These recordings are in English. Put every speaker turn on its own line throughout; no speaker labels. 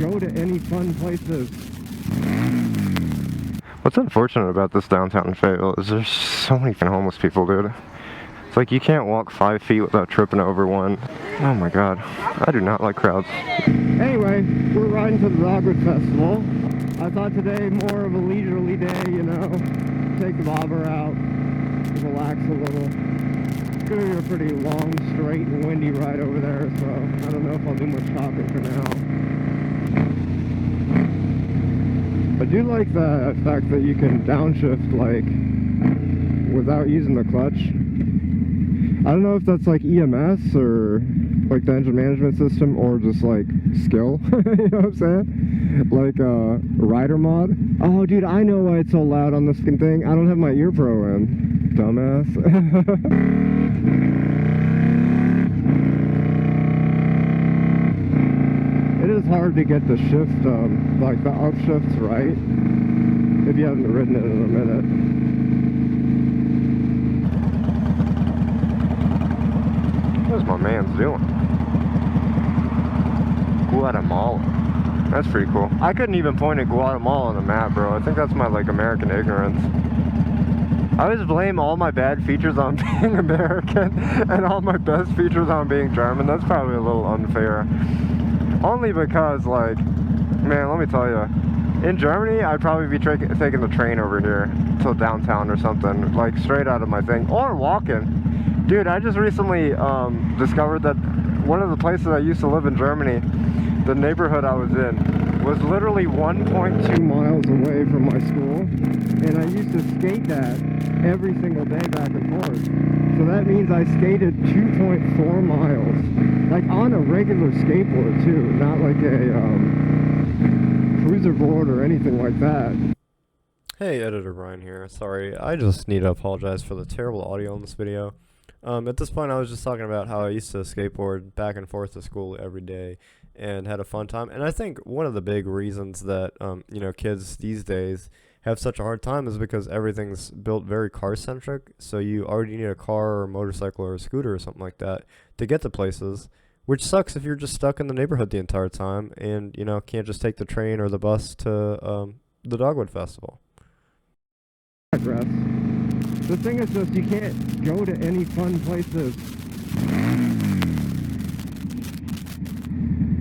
go to any fun places.
What's unfortunate about this downtown Fayetteville is there's so many homeless people, dude. It's like you can't walk 5 feet without tripping over one. Oh my god, I do not like crowds.
Anyway, we're riding to the Dogwood Festival. I thought today more of a leisurely day, you know, take the bobber out, relax a little. It's gonna be a pretty long, straight, and windy ride over there, so I don't know if I'll do much talking for now. I do like the fact that you can downshift, like, without using the clutch. I don't know if that's like EMS or like the engine management system or just like skill, you know what I'm saying? Like rider mod. Oh dude, I know why it's so loud on this fucking thing. I don't have my ear pro in, dumbass. It is hard to get the shift, like the upshifts right, if you haven't ridden it in a minute.
What's my man's doing? Guatemala. That's pretty cool. I couldn't even point at Guatemala on the map, bro. I think that's my, like, American ignorance. I always blame all my bad features on being American and all my best features on being German. That's probably a little unfair. Only because, like, man, let me tell you, in Germany, I'd probably be taking the train over here to downtown or something, like, straight out of my thing, or walking. Dude, I just recently discovered that one of the places I used to live in Germany, the neighborhood I was in, was literally 1.2 miles away from my school, and I used to skate that every single day back and forth. So that means I skated 2.4 miles, like on a regular skateboard too, not like a cruiser board or anything like that.
Hey, Editor Brian here. Sorry, I just need to apologize for the terrible audio in this video. At this point, I was just talking about how I used to skateboard back and forth to school every day and had a fun time. And I think one of the big reasons that, you know, kids these days have such a hard time is because everything's built very car-centric. So you already need a car or a motorcycle or a scooter or something like that to get to places, which sucks if you're just stuck in the neighborhood the entire time and, you know, can't just take the train or the bus to the Dogwood Festival.
The thing is just you can't go to any fun places.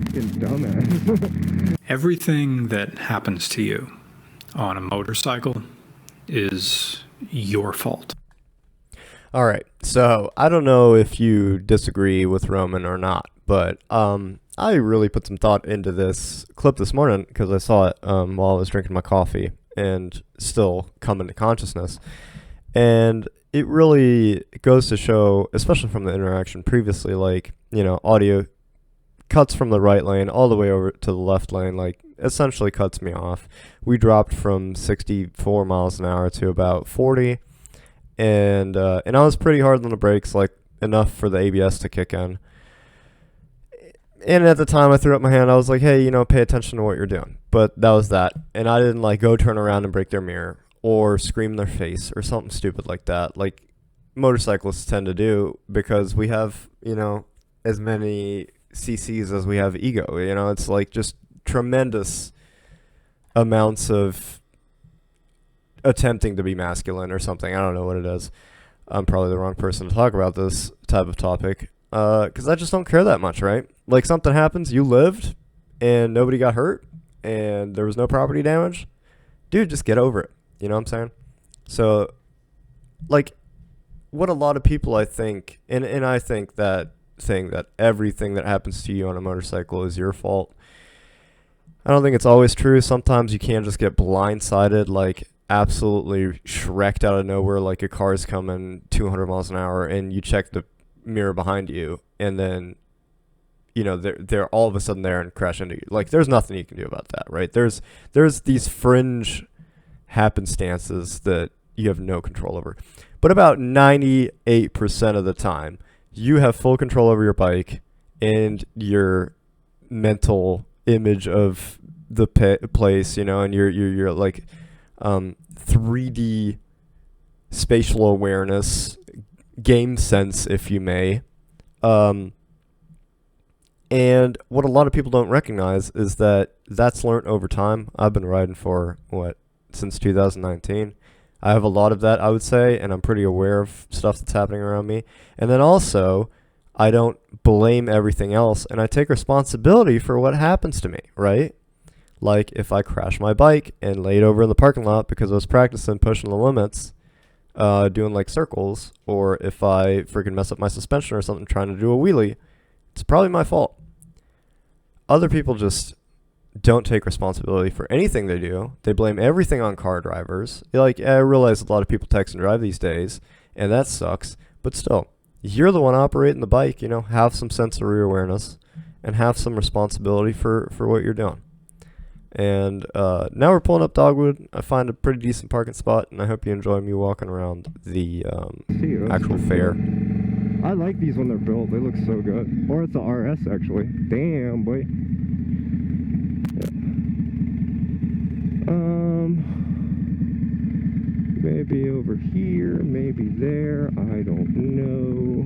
Fucking dumbass.
Everything that happens to you on a motorcycle is your fault.
All right, so I don't know if you disagree with Roman or not, but I really put some thought into this clip this morning because I saw it while I was drinking my coffee and still come into consciousness. And it really goes to show, especially from the interaction previously, like, you know, audio cuts from the right lane all the way over to the left lane, like, essentially cuts me off. We dropped from 64 miles an hour to about 40, and I was pretty hard on the brakes, like, enough for the ABS to kick in. And at the time, I threw up my hand. I was like, hey, you know, pay attention to what you're doing. But that was that. And I didn't, like, go turn around and break their mirror or scream in their face or something stupid like that, like motorcyclists tend to do, because we have, you know, as many cc's as we have ego. You know, it's like just tremendous amounts of attempting to be masculine or something. I don't know what it is. I'm probably the wrong person to talk about this type of topic, because I just don't care that much, right? Like, something happens, you lived, and nobody got hurt, and there was no property damage. Dude, just get over it. You know what I'm saying? So, like, what a lot of people, I think, and I think that saying that everything that happens to you on a motorcycle is your fault, I don't think it's always true. Sometimes you can just get blindsided, like, absolutely shreked out of nowhere, like a car's coming 200 miles an hour, and you check the mirror behind you, and then, you know, they're all of a sudden there and crash into you. Like, there's nothing you can do about that, right? There's these fringe happenstances that you have no control over. But about 98% of the time, you have full control over your bike and your mental image of the place, you know, and your like 3D spatial awareness, game sense, if you may, And what a lot of people don't recognize is that that's learned over time. I've been riding for, since 2019. I have a lot of that, I would say, and I'm pretty aware of stuff that's happening around me. And then also, I don't blame everything else, and I take responsibility for what happens to me, right? Like, if I crash my bike and lay it over in the parking lot because I was practicing pushing the limits, doing like circles, or if I freaking mess up my suspension or something trying to do a wheelie, it's probably my fault. Other people just don't take responsibility for anything they do. They blame everything on car drivers. Like, I realize a lot of people text and drive these days, and that sucks, but still, you're the one operating the bike, you know, have some sensory awareness and have some responsibility for what you're doing. And now we're pulling up Dogwood. I find a pretty decent parking spot, and I hope you enjoy me walking around the actual fair.
I like these when they're built. They look so good. Or it's a RS, actually. Damn, boy. Yeah. Maybe over here, maybe there. I don't know.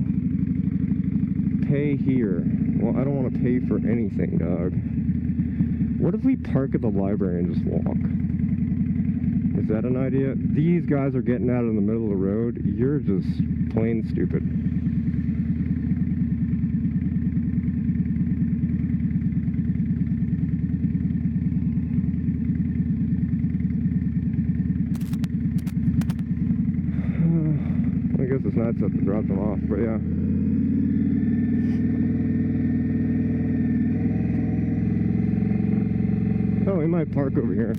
Pay here. Well, I don't want to pay for anything, dog. What if we park at the library and just walk? Is that an idea? These guys are getting out in the middle of the road. You're just plain stupid. I guess it's not set to drop them off, but yeah. Oh, we might park over here.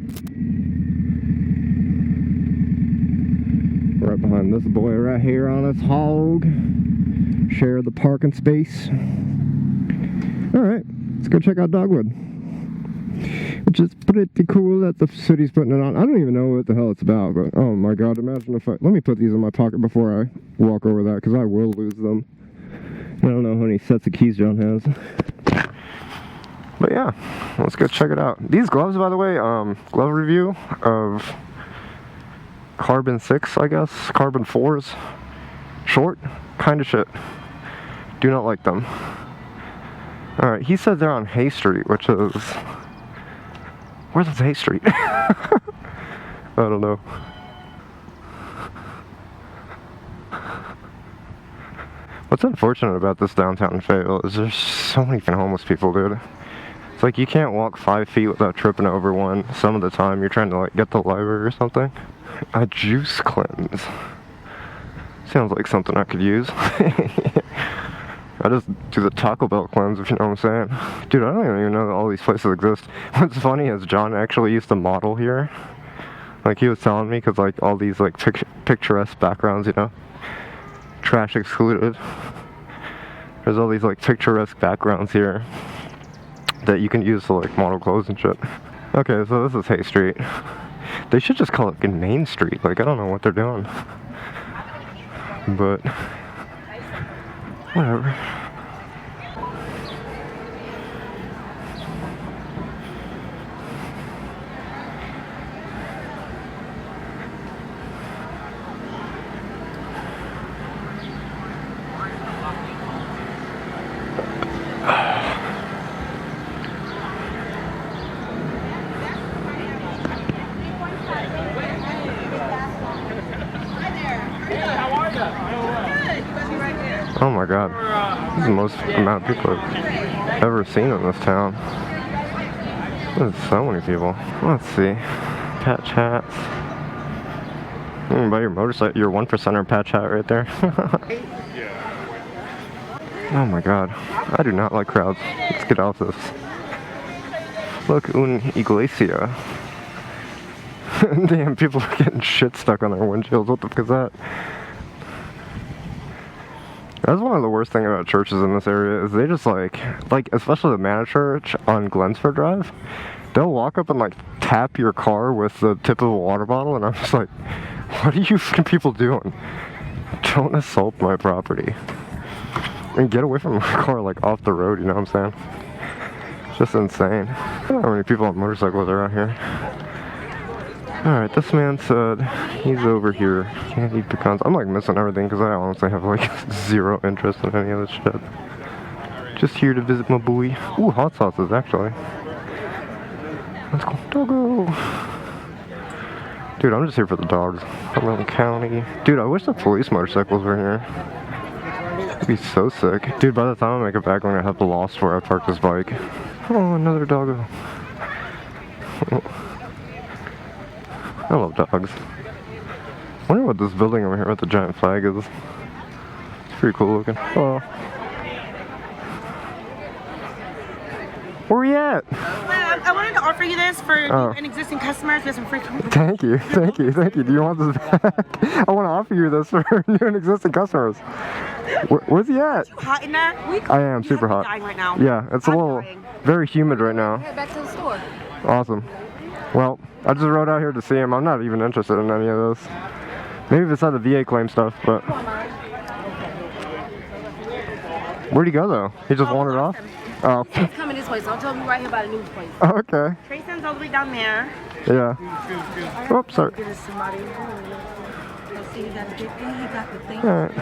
Right behind this boy right here on this hog. Share the parking space. Alright, let's go check out Dogwood. Which is pretty cool that the city's putting it on. I don't even know what the hell it's about, but oh my god, imagine if let me put these in my pocket before I walk over that, because I will lose them. I don't know how many sets of keys John has. But yeah, let's go check it out. These gloves, by the way, glove review of Carbon 6, I guess, Carbon 4s, short, kind of shit. Do not like them. Alright, he said they're on Hay Street, which is... Where's Hay Street? I don't know. What's unfortunate about this downtown Fayetteville is there's so many homeless people, dude. It's like you can't walk 5 feet without tripping over one. Some of the time you're trying to like get to the library or something. A juice cleanse. Sounds like something I could use. I just do the Taco Bell cleanse, if you know what I'm saying. Dude, I don't even know that all these places exist. What's funny is John actually used to model here. Like, he was telling me, because, like, all these, like, picturesque backgrounds, you know? Trash excluded. There's all these, like, picturesque backgrounds here that you can use to, like, model clothes and shit. Okay, so this is Hay Street. They should just call it Main Street. Like, I don't know what they're doing. But... whatever. Oh my god, this is the most amount of people I've ever seen in this town. There's so many people. Let's see. Patch hats. You can buy your motorcycle, your 1%er patch hat right there. Oh my god, I do not like crowds. Let's get off this. Look, un iglesia. Damn, people are getting shit stuck on their windshields. What the fuck is that? That's one of the worst things about churches in this area is they just like especially the Manor Church on Glensford Drive, they'll walk up and like tap your car with the tip of a water bottle, and I'm just like, what are you fucking people doing? Don't assault my property. And get away from my car, like off the road, you know what I'm saying? It's just insane. I don't know how many people on motorcycles are out here. Alright, this man said he's over here. Can't eat pecans. I'm like missing everything because I honestly have like zero interest in any of this shit.
Just here to visit my boy. Ooh, hot sauces, actually. Let's go. Doggo. Dude, I'm just here for the dogs. Cumberland County. Dude, I wish the police motorcycles were here. It'd be so sick. Dude, by the time I make it back, I'm gonna have the lost where I parked this bike. Oh, another doggo. I love dogs. I wonder what this building over here with the giant flag is. It's pretty cool looking. Oh. Where are we at?
I wanted to offer you this for an existing customers with some free.
Thank you. Do you want this back? I want to offer you this for new and existing customers. Where's he at?
Too hot in that?
I am super hot.
Dying right now.
Yeah, it's a little very humid right now.
Head back to the store.
Awesome. Well, I just rode out here to see him. I'm not even interested in any of this. Maybe if it's not the VA claim stuff, but where'd he go though? He just wandered off? Oh.
He's coming this way, so I'm telling you right here by the news place.
Oh, okay.
Trayson's all the way down there.
Yeah. Oops, sorry.
Give us somebody. Let's see, he got the big thing, he got the thing.
Alright.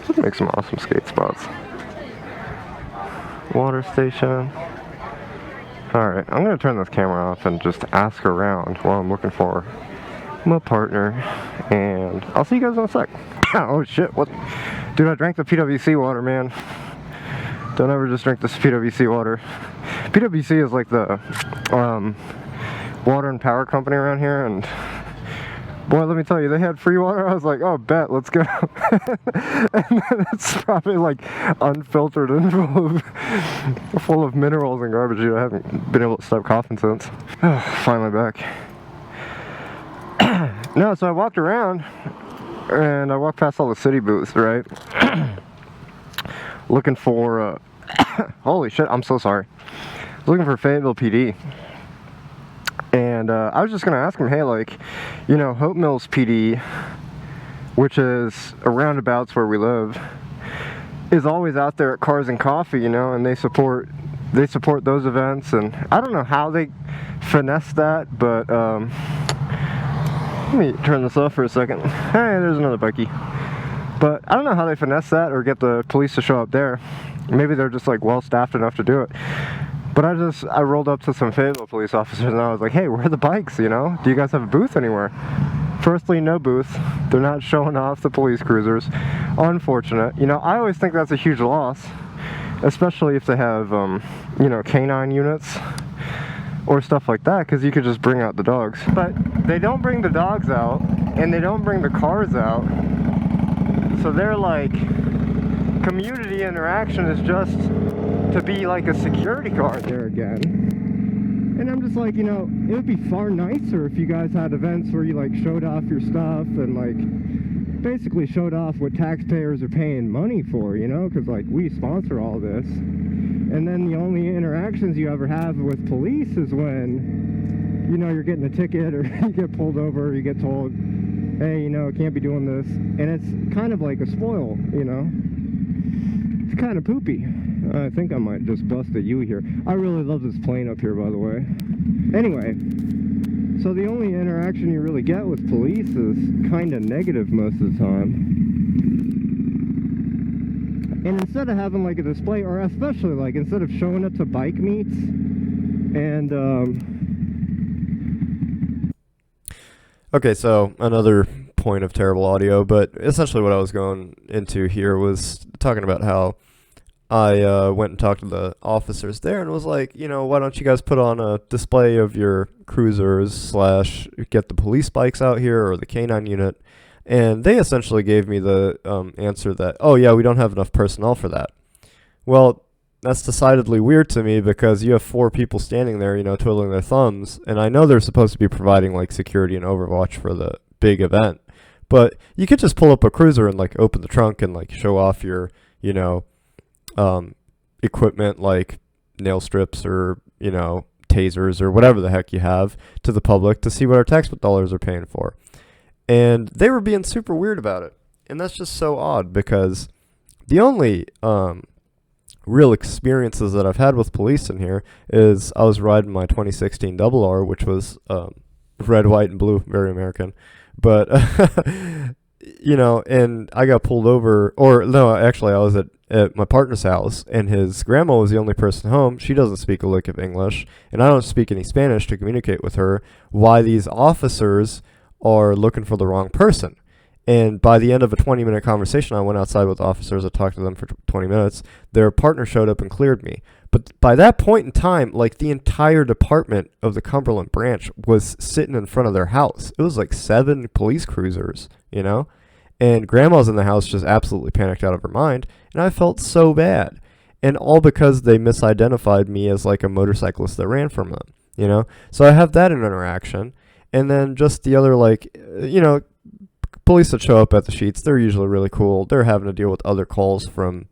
Let's make some awesome skate spots. Water station. Alright, I'm gonna turn this camera off and just ask around while I'm looking for my partner. And I'll see you guys in a sec. Oh shit, what? Dude, I drank the PWC water, man. Don't ever just drink this PWC water. PWC is like the water and power company around here, and boy, let me tell you, they had free water. I was like, oh, bet, let's go. And then it's probably like unfiltered and full of minerals and garbage. Dude, I haven't been able to stop coughing since. Finally back. No, so I walked around and I walked past all the city booths, right? Looking for, holy shit, I'm so sorry. Looking for Fayetteville PD. And I was just going to ask him, hey, like, you know, Hope Mills PD, which is a roundabouts where we live, is always out there at Cars and Coffee, you know, and they support those events. And I don't know how they finesse that, but let me turn this off for a second. Hey, there's another bikie. But I don't know how they finesse that or get the police to show up there. Maybe they're just like well staffed enough to do it. But I rolled up to some Fayetteville police officers and I was like, hey, where are the bikes, you know? Do you guys have a booth anywhere? Firstly, no booth. They're not showing off the police cruisers. Unfortunate. You know, I always think that's a huge loss, especially if they have, you know, canine units or stuff like that, because you could just bring out the dogs. But they don't bring the dogs out and they don't bring the cars out. So they're like, community interaction is just to be like a security guard there again. And I'm just like, you know, it would be far nicer if you guys had events where you like showed off your stuff and like basically showed off what taxpayers are paying money for, you know, because like we sponsor all this. And then the only interactions you ever have with police is when, you know, you're getting a ticket or you get pulled over or you get told, hey, you know, can't be doing this. And it's kind of like a spoil, you know. It's kind of poopy. I think I might just bust a U here. I really love this plane up here, by the way. Anyway, so the only interaction you really get with police is kind of negative most of the time. And instead of having like a display, or especially like instead of showing up to bike meets and
Okay, so another point of terrible audio, but essentially what I was going into here was talking about how I went and talked to the officers there and was like, you know, why don't you guys put on a display of your cruisers / get the police bikes out here or the canine unit? And they essentially gave me the answer that, oh yeah, we don't have enough personnel for that. Well, that's decidedly weird to me because you have 4 people standing there, you know, twiddling their thumbs, and I know they're supposed to be providing like security and overwatch for the big event, but you could just pull up a cruiser and like open the trunk and like show off your, you know, equipment like nail strips or, you know, tasers or whatever the heck you have to the public to see what our tax dollars are paying for. And they were being super weird about it. And that's just so odd because the only real experiences that I've had with police in here is I was riding my 2016 RR, which was red, white, and blue, very American. But you know, and I got pulled over, or no, actually, I was at my partner's house, and his grandma was the only person home. She doesn't speak a lick of English, and I don't speak any Spanish to communicate with her. Why these officers are looking for the wrong person. And by the end of a 20-minute conversation, I went outside with officers. I talked to them for 20 minutes. Their partner showed up and cleared me. But by that point in time, like the entire department of the Cumberland branch was sitting in front of their house. It was like 7 police cruisers, you know? And grandma's in the house just absolutely panicked out of her mind. And I felt so bad. And all because they misidentified me as like a motorcyclist that ran from them, you know? So I have that interaction. And then just the other, like, you know, police that show up at the sheets, they're usually really cool. They're having to deal with other calls from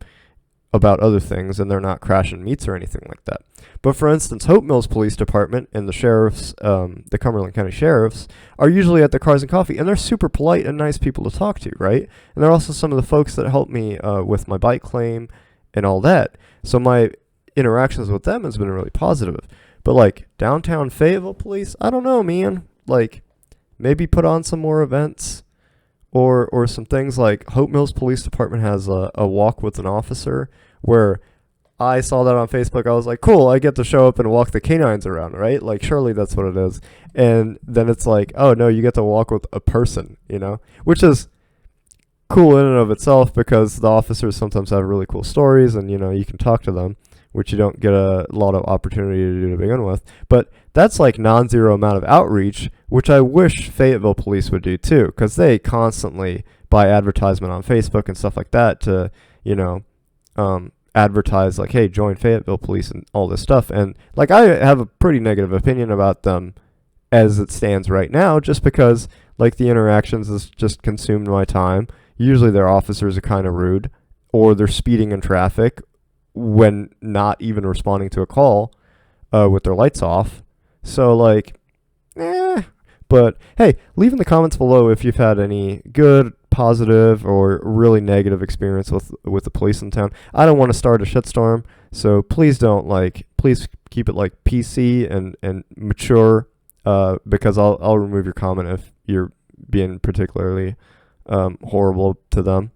about other things, and they're not crashing meets or anything like that. But for instance, Hope Mills Police Department and the sheriffs, the Cumberland County Sheriffs, are usually at the Cars and Coffee, and they're super polite and nice people to talk to, right? And they're also some of the folks that help me with my bike claim and all that. So my interactions with them has been really positive. But like downtown Fayetteville police, I don't know, man. Like maybe put on some more events. Or some things like Hope Mills Police Department has a walk with an officer where I saw that on Facebook. I was like, cool, I get to show up and walk the canines around, right? Like, surely that's what it is. And then it's like, oh, no, you get to walk with a person, you know? Which is cool in and of itself because the officers sometimes have really cool stories and, you know, you can talk to them, which you don't get a lot of opportunity to do to begin with. But that's like non-zero amount of outreach, which I wish Fayetteville police would do too, because they constantly buy advertisement on Facebook and stuff like that to, you know, advertise like, hey, join Fayetteville police and all this stuff. And like, I have a pretty negative opinion about them as it stands right now, just because like the interactions has just consumed my time. Usually their officers are kind of rude, or they're speeding in traffic when not even responding to a call with their lights off. So like, but hey, leave in the comments below if you've had any good, positive, or really negative experience with the police in town. I don't want to start a shitstorm, so please don't, like, please keep it like PC and mature, because I'll remove your comment if you're being particularly horrible to them.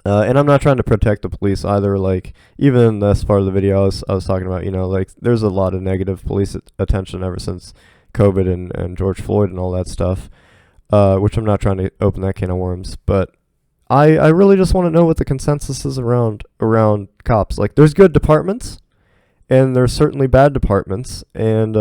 And I'm not trying to protect the police either. Like, even in this part of the video, I was talking about, you know, like, there's a lot of negative police attention ever since COVID and George Floyd and all that stuff, which I'm not trying to open that can of worms. But I really just want to know what the consensus is around cops. Like, there's good departments, and there's certainly bad departments. And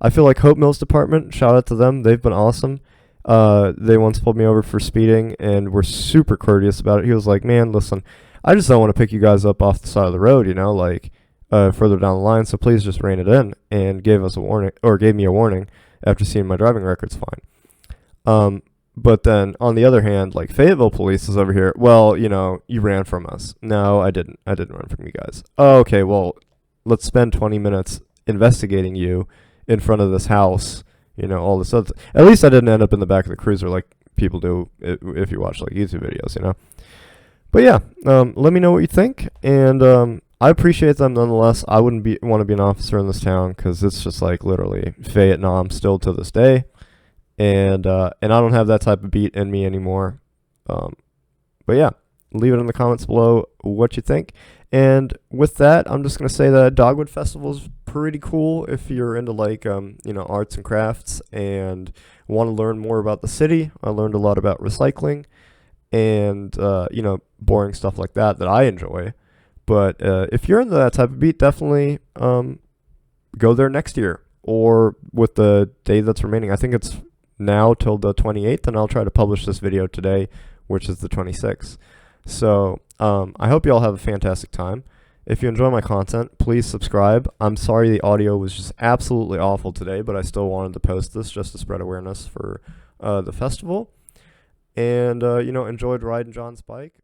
I feel like Hope Mills Department, shout out to them. They've been awesome. They once pulled me over for speeding and were super courteous about it. He was like, man, listen, I just don't want to pick you guys up off the side of the road, you know, like further down the line. So please just rein it in, and gave me a warning after seeing my driving record's fine. But then on the other hand, like Fayetteville police is over here. Well, you know, you ran from us. No, I didn't run from you guys. Oh, okay. Well, let's spend 20 minutes investigating you in front of this house. You know, all this other. At least I didn't end up in the back of the cruiser like people do if you watch like YouTube videos, you know. But yeah, let me know what you think, and I appreciate them nonetheless. I wouldn't want to be an officer in this town because it's just like literally Vietnam still to this day, and I don't have that type of beat in me anymore. But yeah, leave it in the comments below what you think. And with that, I'm just going to say that Dogwood Festival is pretty cool if you're into like, you know, arts and crafts and want to learn more about the city. I learned a lot about recycling and, you know, boring stuff like that I enjoy. But if you're into that type of beat, definitely go there next year or with the day that's remaining. I think it's now till the 28th, and I'll try to publish this video today, which is the 26th. So I hope you all have a fantastic time. If you enjoy my content, please subscribe. I'm sorry the audio was just absolutely awful today, but I still wanted to post this just to spread awareness for the festival. And, you know, enjoyed riding John's bike.